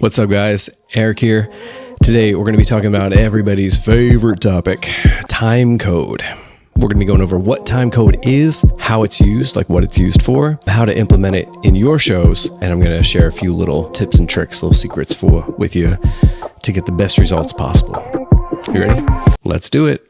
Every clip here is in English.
What's up, guys? Eric here. Today, we're going to be talking about everybody's favorite topic, timecode. We're going to be going over what timecode is, how it's used, like what it's used for, how to implement it in your shows, and I'm going to share a few little tips and tricks, little secrets with you to get the best results possible. You ready? Let's do it.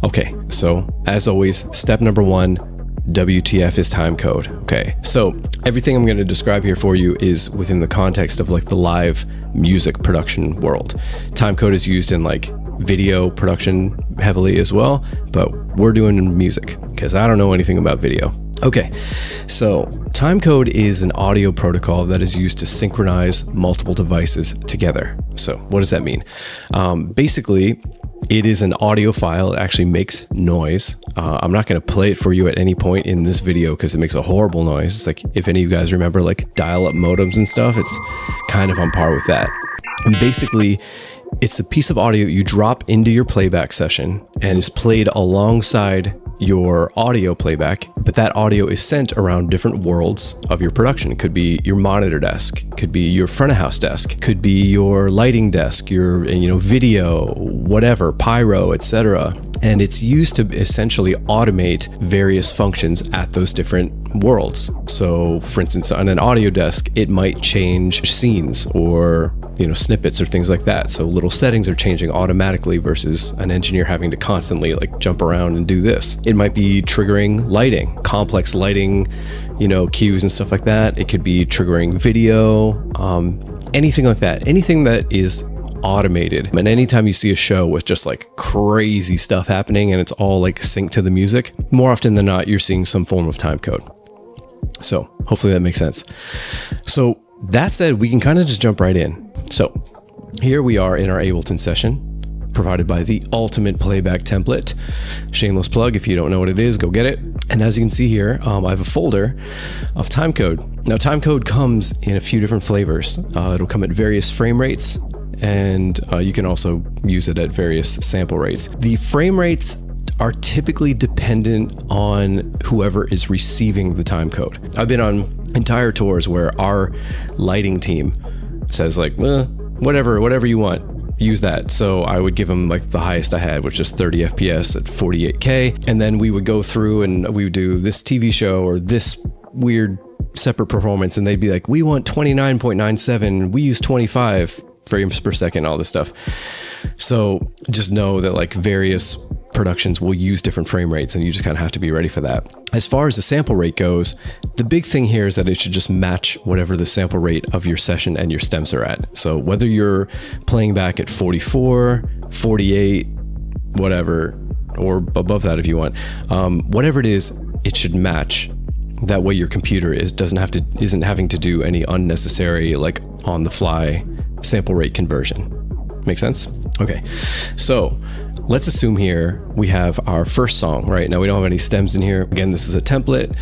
Okay, so as always, step number one, WTF is timecode. Okay, so everything I'm going to describe here for you is within the context of like the live music production world. Timecode is used in like video production heavily as well, but we're doing music because I don't know anything about video. Okay, so timecode is an audio protocol that is used to synchronize multiple devices together. So what does that mean? Basically, it is an audio file. It actually makes noise. I'm not going to play it for you at any point in this video because it makes a horrible noise. It's like, if any of you guys remember like dial-up modems and stuff, it's kind of on par with that. And basically, it's a piece of audio you drop into your playback session and is played alongside your audio playback, but that audio is sent around different worlds of your production. It could be your monitor desk, could be your front of house desk, could be your lighting desk, your video, whatever, pyro, etc. And it's used to essentially automate various functions at those different worlds. So for instance, on an audio desk, it might change scenes or snippets or things like that. So little settings are changing automatically versus an engineer having to constantly like jump around and do this. It might be triggering lighting, complex lighting, cues and stuff like that. It could be triggering video, anything like that. Anything that is automated. And anytime you see a show with just like crazy stuff happening and it's all like synced to the music, more often than not, you're seeing some form of timecode. So hopefully that makes sense. So that said, we can kind of just jump right in. So here we are in our Ableton session provided by the ultimate playback template. Shameless plug. If you don't know what it is, go get it. And as you can see here, I have a folder of timecode. Now timecode comes in a few different flavors. It'll come at various frame rates, and you can also use it at various sample rates. The frame rates are typically dependent on whoever is receiving the timecode. I've been on entire tours where our lighting team says like, whatever you want, use that. So I would give them like the highest I had, which is 30 FPS at 48K. And then we would go through and we would do this TV show or this weird separate performance. And they'd be like, we want 29.97. We use 25 frames per second, all this stuff. So just know that like various productions will use different frame rates and you just kind of have to be ready for that. As far as the sample rate goes, the big thing here is that it should just match whatever the sample rate of your session and your stems are at. So whether you're playing back at 44, 48, whatever, or above that if you want, whatever it is, it should match. That way your computer isn't having to do any unnecessary like on the fly sample rate conversion. Make sense? Okay, so let's assume here we have our first song. Right now we don't have any stems in here. Again, this is a template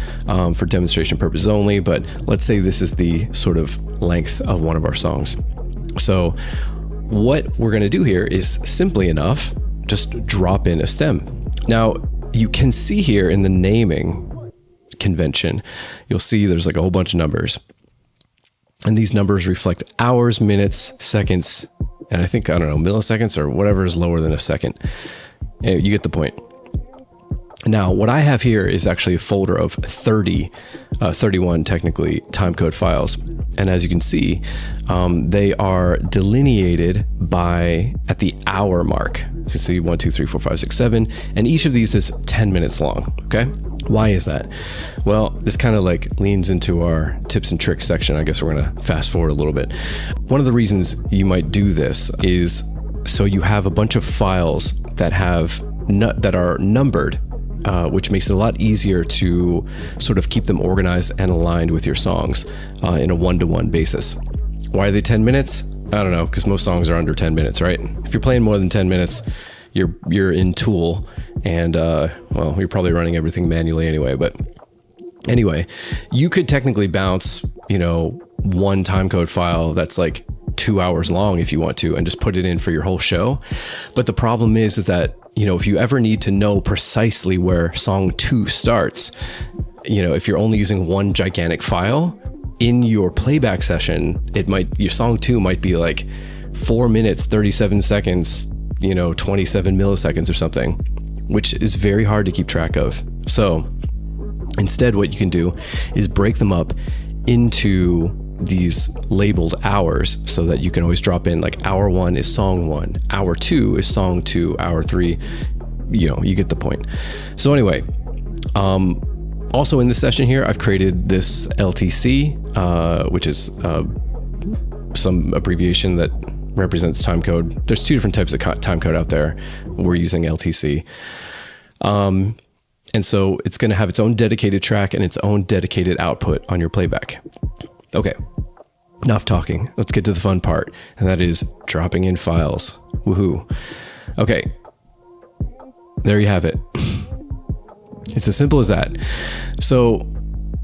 for demonstration purposes only, but let's say this is the sort of length of one of our songs. So what we're going to do here is simply enough, just drop in a stem. Now you can see here in the naming convention, you'll see there's like a whole bunch of numbers. And these numbers reflect hours, minutes, seconds, and I think, milliseconds or whatever is lower than a second. You get the point. Now, what I have here is actually a folder of 31 technically timecode files. And as you can see, they are delineated at the hour mark. So you see 1, 2, 3, 4, 5, 6, 7. And each of these is 10 minutes long. Okay. Why is that? Well, this kind of like leans into our tips and tricks section. I guess we're going to fast forward a little bit. One of the reasons you might do this is so you have a bunch of files that are numbered, which makes it a lot easier to sort of keep them organized and aligned with your songs in a one-to-one basis. Why are they 10 minutes? I don't know, because most songs are under 10 minutes, right? If you're playing more than 10 minutes, you're in Tool, and you're probably running everything manually anyway. But anyway, you could technically bounce, one timecode file that's like 2 hours long if you want to, and just put it in for your whole show. But the problem is that if you ever need to know precisely where song 2 starts, if you're only using one gigantic file in your playback session, your song 2 might be like 4 minutes, 37 seconds, 27 milliseconds or something, which is very hard to keep track of. So instead, what you can do is break them up into these labeled hours so that you can always drop in like hour 1 is song 1, hour 2 is song 2, hour 3, you get the point. So anyway, also in this session here, I've created this LTC, which is some abbreviation that represents timecode. There's 2 different types of timecode out there. We're using LTC. And so it's going to have its own dedicated track and its own dedicated output on your playback. Okay, enough talking. Let's get to the fun part, and that is dropping in files. Woohoo. Okay, there you have it. It's as simple as that. So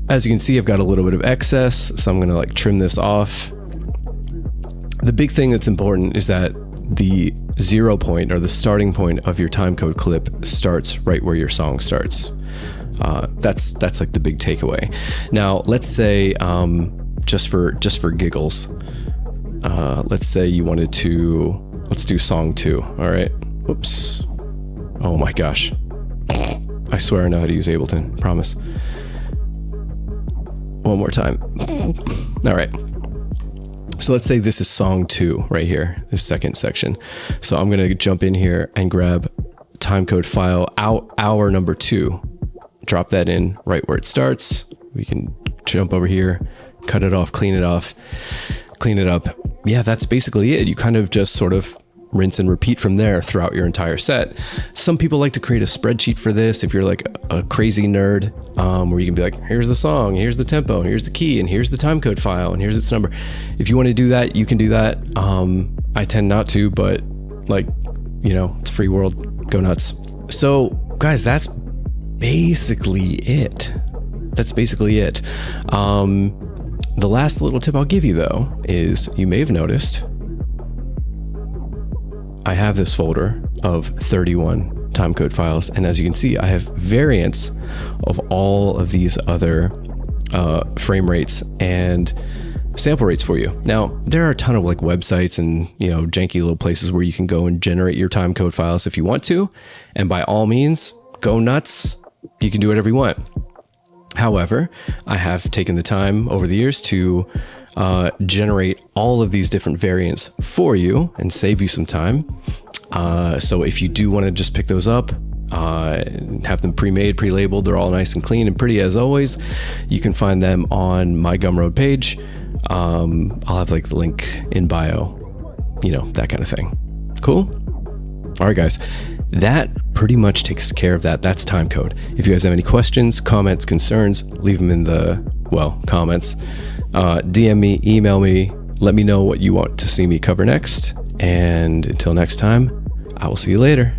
as you can see, I've got a little bit of excess, so I'm going to like trim this off. The big thing that's important is that the 0 point, or the starting point of your timecode clip, starts right where your song starts. That's like the big takeaway. Now, let's say just for giggles, let's say you wanted to, let's do song 2. All right. Whoops. Oh my gosh. I swear I know how to use Ableton. Promise. One more time. All right. So let's say this is song 2 right here, this second section. So I'm going to jump in here and grab timecode file hour number 2. Drop that in right where it starts. We can jump over here, cut it off, clean it up. Yeah, that's basically it. You kind of just sort of rinse and repeat from there throughout your entire set. Some people like to create a spreadsheet for this if you're like a crazy nerd, where you can be like, here's the song, here's the tempo, here's the key, and here's the timecode file, and here's its number. If you want to do that, you can do that. I tend not to, but like, it's a free world, go nuts. So guys, that's basically it. The last little tip I'll give you though is, you may have noticed I have this folder of 31 timecode files, and as you can see, I have variants of all of these other frame rates and sample rates for you. Now, there are a ton of like websites and janky little places where you can go and generate your timecode files if you want to, and by all means, go nuts. You can do whatever you want. However, I have taken the time over the years to generate all of these different variants for you and save you some time. So if you do want to just pick those up, have them pre-made, pre-labeled, they're all nice and clean and pretty as always. You can find them on my Gumroad page. I'll have like the link in bio, that kind of thing. Cool. All right, guys, that pretty much takes care of that. That's timecode. If you guys have any questions, comments, concerns, leave them in the comments. DM me, email me, let me know what you want to see me cover next. And until next time, I will see you later.